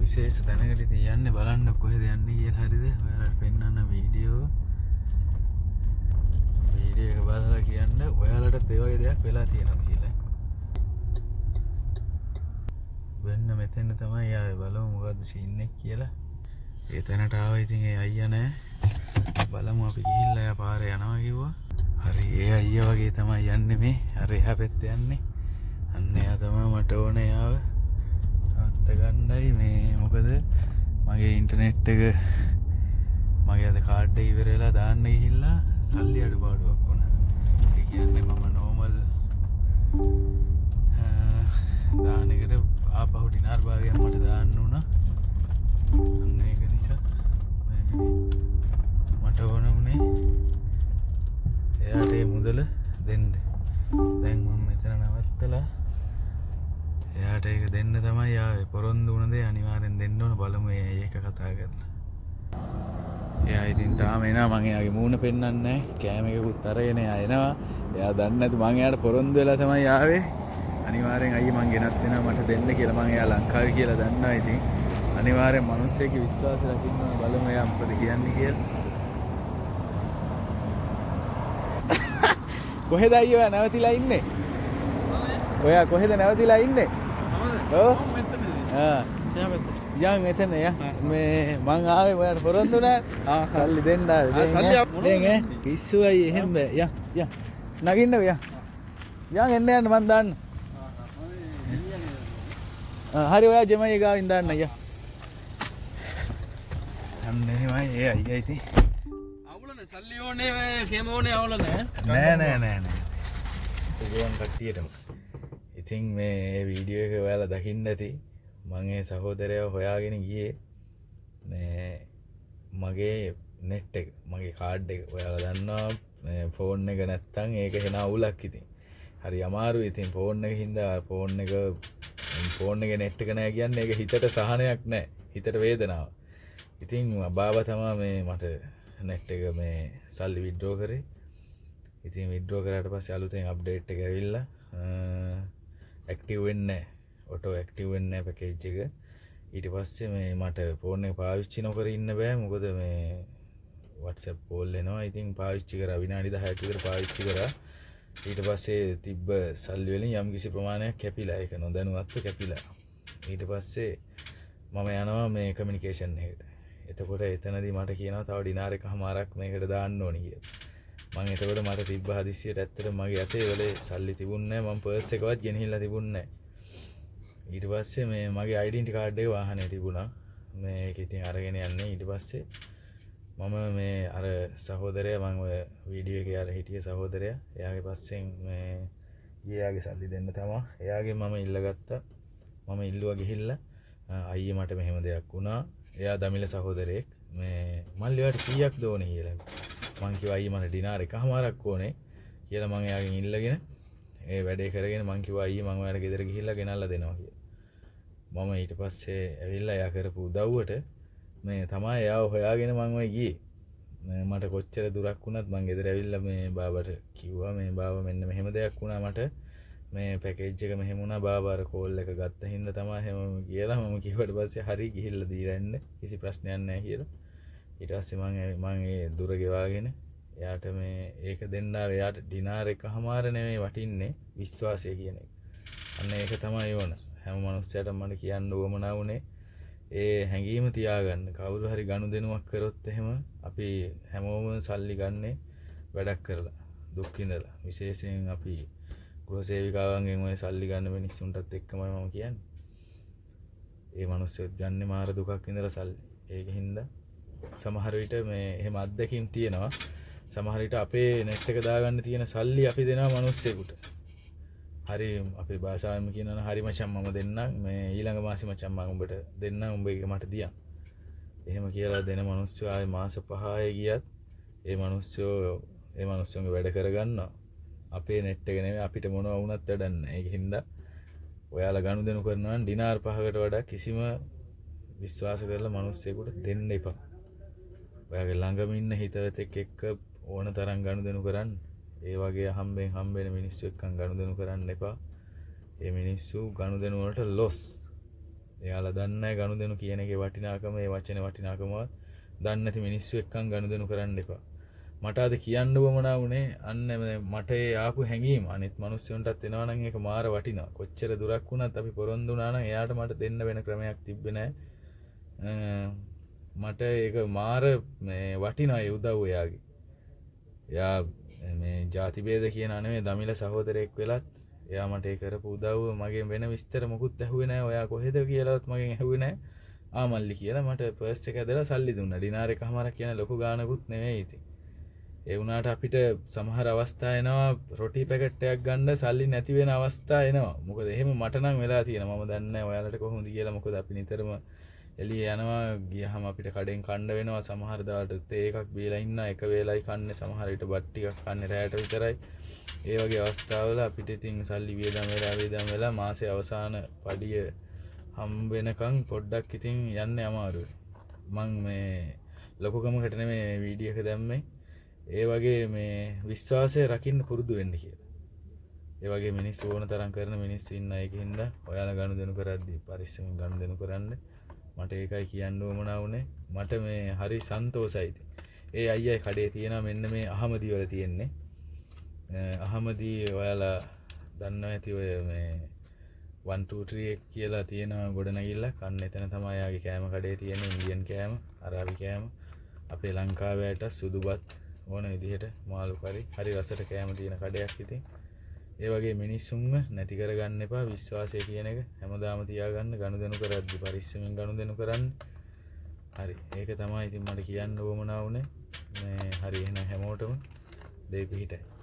විශේෂ තැනකට ඉතින් යන්නේ බලන්න කොහෙද යන්නේ කියලා හරිද ඔයාලට පෙන්වන්න වීඩියෝ එක බලලා කියන්න ඔයාලටත් ඒ වගේ දෙයක් වෙලා තියෙනවද කියලා. වෙන්න මෙතෙන් තමයි ආවේ බලමු මොකද්ද සීන් එක කියලා. ඒ තැනට ආවා ඉතින් ඒ අයියා නෑ. බලමු අපි ගිහිල්ලා යා පාරේ යනවා කිව්වා. හරි ඒ අයියා වගේ තමයි යන්නේ මේ. අර එහා පැත්තේ යන්නේ. අන්න එයා තමයි මට ඕනේ යාව. අත්ත ගන්නයි මේ මොකද මගේ ඉන්ටර්නෙට් එක මගේ අද කාඩ් එක ඉවර වෙලා දාන්න ගිහිල්ලා සල්ලි අඩුපාඩුවක් වුණා. ඒ කියන්නේ මම නෝමල් දාන එකට ආපහු ඩිනාර් භාගයක් මට දාන්න උනා. අන්න ඒක නිසා මට ඕන උනේ එයාට ඒ මුදල දෙන්න. දැන් මම මෙතන නවත්තලා එයාට ඒක දෙන්න තමයි ආවේ. පොරොන්දු වුණ දේ අනිවාර්යෙන් දෙන්න ඕන. බලමු ඒක කතා කරලා. එයා ඉතින් තාම එනවා. මම එයාගේ මූණ පෙන්වන්නේ නැහැ. කෑම එකකුත් අරගෙන එයා එනවා. එයා දන්නේ නැතු මම එයාට පොරොන්දු වෙලා තමයි ආවේ. අනිවාර්යෙන් අයියේ මං ගෙනත් දෙනවා මට දෙන්න කියලා. මං එයා ලංකාවේ කියලා දන්නවා. ඉතින් අනිවාර්යෙන් මිනිස්සෙක්ගේ විශ්වාසය රකින්න ඕන. බලමු එයා මොකද කියන්නේ කියලා. කොහෙද අයියා නැවතිලා ඉන්නේ? ඔයා කොහෙද නැවතිලා ඉන්නේ? ඔව් යන් එතන ය මේ මං ආවේ ඔයාට පොරොන්දු නෑ. සල්ලි දෙන්න ආවේ. සල්ලි පිස්සුවයි එහෙම යන් නගින්න යන් එන්න යන්න මං දාන්න. හරි ඔයා ජෙමයි ගාවින් දාන්න අයියා. අන්න එහෙමයි ඒ අයියා ඉතින්. අවුලනේ සල්ලි ඕනේ කේම ඕනේ අවුලනේ. නෑ. ඒගොල්ලන් කට්ටියටම. ඉතින් මේ වීඩියෝ එක ඔයාලා දකින්න ඇති. මම ඒ සහෝදරයව හොයාගෙන ගියේ මේ මගේ නෙට් එක මගේ කාඩ් එක ඔයාලා දන්නවා ෆෝන් එක නැත්තම් ඒක එන අවුලක් ඉතින්. හරි අමාරුයි ඉතින් ෆෝන් එක හින්දා ෆෝන් එක නෙට් එක නැහැ කියන්නේ ඒක හිතට සහනයක් නැහැ. හිතට වේදනාවක්. ඉතින් බාබා තමයි මේ මට නෙට් එක මේ සල්ලි විත්ඩ්‍රෝ කරේ. ඉතින් විත්ඩ්‍රෝ කරාට පස්සේ අලුතෙන් අප්ඩේට් එක ඇවිල්ලා ඇක්ටිව් වෙන්නේ නැහැ. ඔටෝ ඇක්ටිව් වෙන්නේ නැහැ පැකේජ් එක. ඊට පස්සේ මේ මට ෆෝන් එක පාවිච්චි නොකර ඉන්න බෑ. මොකද මේ WhatsApp කෝල් එනවා. ඉතින් පාවිච්චි කරා විනාඩි 10ක් විතර පාවිච්චි කරා. ඊට පස්සේ තිබ්බ සල්ලි වලින් යම්කිසි ප්‍රමාණයක් කැපිලා. ඒක නොදැනුවත්ව කැපිලා. ඊට පස්සේ මම යනවා මේ කමියුනිකේෂන් එකට. එතකොට එතනදී මට කියනවා තව ඩිනාර් එකමාරක් මේකට දාන්න ඕනි කියලා. මම එතකොට මට තිබ්බ හදිස්සියට ඇත්තට මගේ අතේ වල සල්ලි තිබුණේ නැහැ. මම පර්ස් එකවත් ගෙනහිල්ලා තිබුණේ නැහැ. ඊට පස්සේ මේ මගේ ඩෙන්ටි කාඩ් එක වාහනේ තිබුණා. මේක ඉතින් අරගෙන යන්නේ. ඊට පස්සේ මම මේ අර සහෝදරයා මම ඔය වීඩියෝ එකේ අර හිටිය සහෝදරයා එයාගේ පස්සෙන් මේ ගියාගේ සල්ලි දෙන්න තමයි. එයාගෙන් මම ඉල්ලගත්තා. මම ඉල්ලුවා ගිහිල්ලා අයියේ මට මෙහෙම දෙයක් වුණා. එයා දමිළ සහෝදරයෙක් මේ මල්ලි ඔයාලට කීයක්ද ඕනේ කියලා. මං කිව්වා අයියේ මට ඩිනාර් එකමාරක් ඕනේ කියලා මං එයාගෙන් ඉල්ලගෙන ඒ වැඩේ කරගෙන මං කිව්වා අයියේ මං ඔයාලට ගෙදර ගිහිල්ලා ගෙනල්ලා දෙනවා කියලා. මම ඊට පස්සේ ඇවිල්ලා එයා කරපු උදව්වට මේ තමයි එයාව හොයාගෙන මං ඔය ගියේ. මට කොච්චර දුරක් වුණත් මං ගෙදර ඇවිල්ලා මේ බාබාට කිව්වා මේ බාබා මෙන්න මෙහෙම දෙයක් වුණා මට මේ පැකේජ් එක මෙහෙම වුණා බාබා අර කෝල් එක ගත්ත හින්දා තමයි එහෙම කියලා මම කිව්වට පස්සේ හරි ගිහිල්ලා දීලා එන්න කිසි ප්‍රශ්නයක් නැහැ කියලා. ඊට පස්සේ මම ඒ දුර ගෙවාගෙන එයාට මේ ඒක දෙන්න ආවේ. එයාට ඩිනාර් එකමාර නෙමෙයි වටින්නේ විශ්වාසය කියන එක. අන්න ඒක තමයි ඕන. හැම මනුස්සයටම මට කියන්න උවමනා වුණේ ඒ හැඟීම තියාගන්න. කවුරු හරි ගනුදෙනුවක් කරොත් එහෙම අපි හැමෝම සල්ලි ගන්නේ වැඩක් කරලා දුක් විඳලා. විශේෂයෙන් අපි ගෘහ සේවිකාවන්ගෙන් ඔය සල්ලි ගන්න මිනිස්සුන්ටත් එක්කමයි මම කියන්නේ. ඒ මනුස්සයොත් ගන්නේ මාර දුකක් විඳලා සල්ලි. ඒක හින්දා සමහර විට මේ එහෙම අත්දැකීම් තියෙනවා. සමහර විට අපේ නෙට් එක දාගන්න තියෙන සල්ලි අපි දෙනවා මිනිස්සෙකුට. හරි අපේ භාෂාවෙන් කියනවා හරි මචං මම දෙන්නම් මේ ඊළඟ මාසෙ මචං මම උඹට දෙන්නම් උඹ ඒක මට දියන්. එහෙම කියලා දෙන මිනිස්සු ආයේ මාස 5 ගියත් ඒ මිනිස්සුන්ගේ වැඩ කරගන්නවා. අපේ නෙට් එක නෙමෙයි අපිට මොනවා වුණත් වැඩක් නැහැ. ඒක හින්දා ඔයාලා ගනුදෙනු කරනවා නම් ඩිනාර් 5කට වඩා කිසිම විශ්වාස කරලා මිනිස්සෙකුට දෙන්න එපා. ඔයාගේ ළඟම ඉන්න හිතවතෙක් එක්ක ඕන තරම් ගනුදෙනු කරන්න. ඒ වගේ හම්බෙන මිනිස්සු එක්කන් ගනුදෙනු කරන්න එපා. ඒ මිනිස්සු ගනුදෙනු වලට ලොස්. එයාලා දන්නේ නැහැ ගනුදෙනු කියන එකේ වටිනාකම, ඒ වචනේ වටිනාකමවත් දන්නේ නැති මිනිස්සු එක්කන් ගනුදෙනු කරන්න එපා. මට අද කියන්න වමනා වුණේ අන්න මට ඒ ආපු හැඟීම අනිත් මිනිස්සුන්ටත් එනවා නම් ඒක මාර වටිනවා. කොච්චර දුරක් වුණත් අපි පොරොන්දු වුණා නම් එයාට මට දෙන්න වෙන ක්‍රමයක් තිබ්බේ නැහැ. මට ඒක මාර මේ වටිනවා ඒ උදව් එයාගේ. එයා මේ ಜಾති ભેද කියන නෙමෙයි දමිළ සහෝදරයෙක් වෙලත් එයා මට ඒ කරපු උදව්ව මගෙන් වෙන විස්තර මොකුත් ඇහුවේ නැහැ. ඔයා කොහෙද කියලාවත් මගෙන් ඇහුවේ නැහැ. ආමල්ලි කියලා මට පර්ස් එක ඇදලා සල්ලි දුන්නා. ඩිනාර් එකමාරක් කියන ලොකු ගානකුත් නෙමෙයි ඉතින්. ඒ වුණාට අපිට සමහර අවස්ථා එනවා රොටි පැකට් එකක් ගන්න සල්ලි නැති වෙන අවස්ථා එනවා. මොකද එහෙම මට නම් වෙලා තියෙනවා. මම දන්නේ නැහැ ඔයාලට කොහොමද කියලා. මොකද අපි නිතරම එළිය යනවා ගියහම අපිට කඩෙන් කන්න වෙනවා. සමහර දාට තේ එකක් බීලා ඉන්න එක වේලයි කන්නේ. සමහර විට බත් ටිකක් කන්නේ රැයට විතරයි. ඒ වගේ අවස්ථාවල අපිට ඉතින් සල්ලි වියදම් වෙලා මාසේ අවසාන පඩිය හම්බ වෙනකන් පොඩ්ඩක් ඉතින් යන්නේ අමාරුයි. මං මේ ලොකුකමකට නෙමෙයි වීඩියෝ එක දැම්මේ. ඒ වගේ මේ විශ්වාසය රකින්න පුරුදු වෙන්න කියලා. ඒ වගේ මිනිස්සු ඕන තරම් කරන මිනිස්සු ඉන්න ඒකින්ද ඔයාලා ගනුදෙනු කරද්දී පරිස්සමෙන් ගනුදෙනු කරන්න. මට ඒකයි කියන්න ඕමනා වුනේ. මට මේ හරි සන්තෝසයි. ඒ අයියා කඩේ තියෙනවා මෙන්න මේ අහමදි වල තියෙන්නේ. අහමදි ඔයාලා දන්නවා ඇති ඔය මේ 1 2 3 කියලා තියෙන ගොඩනැගිල්ලක්. අන්න එතන තමයි යාගේ කෑම කඩේ තියෙන ඉන්දියන් කෑම, අරාබි කෑම. අපේ ලංකාවේට සුදුබත් ඕන විදිහට මාළු කරි හරි රසට කෑම තියෙන කඩයක් ඉතින්. ඒ වගේ මිනිස්සුන්ව නැති කරගන්න එපා. විශ්වාසය කියන එක හැමදාම තියාගන්න. ගනුදෙනු කරද්දී පරිස්සමෙන් ගනුදෙනු කරන්න. හරි. ඒක තමයි ඉතින් මට කියන්න ඕමනා වුනේ. මේ හරි එහෙනම් හැමෝටම දෙයි පිහිටයි.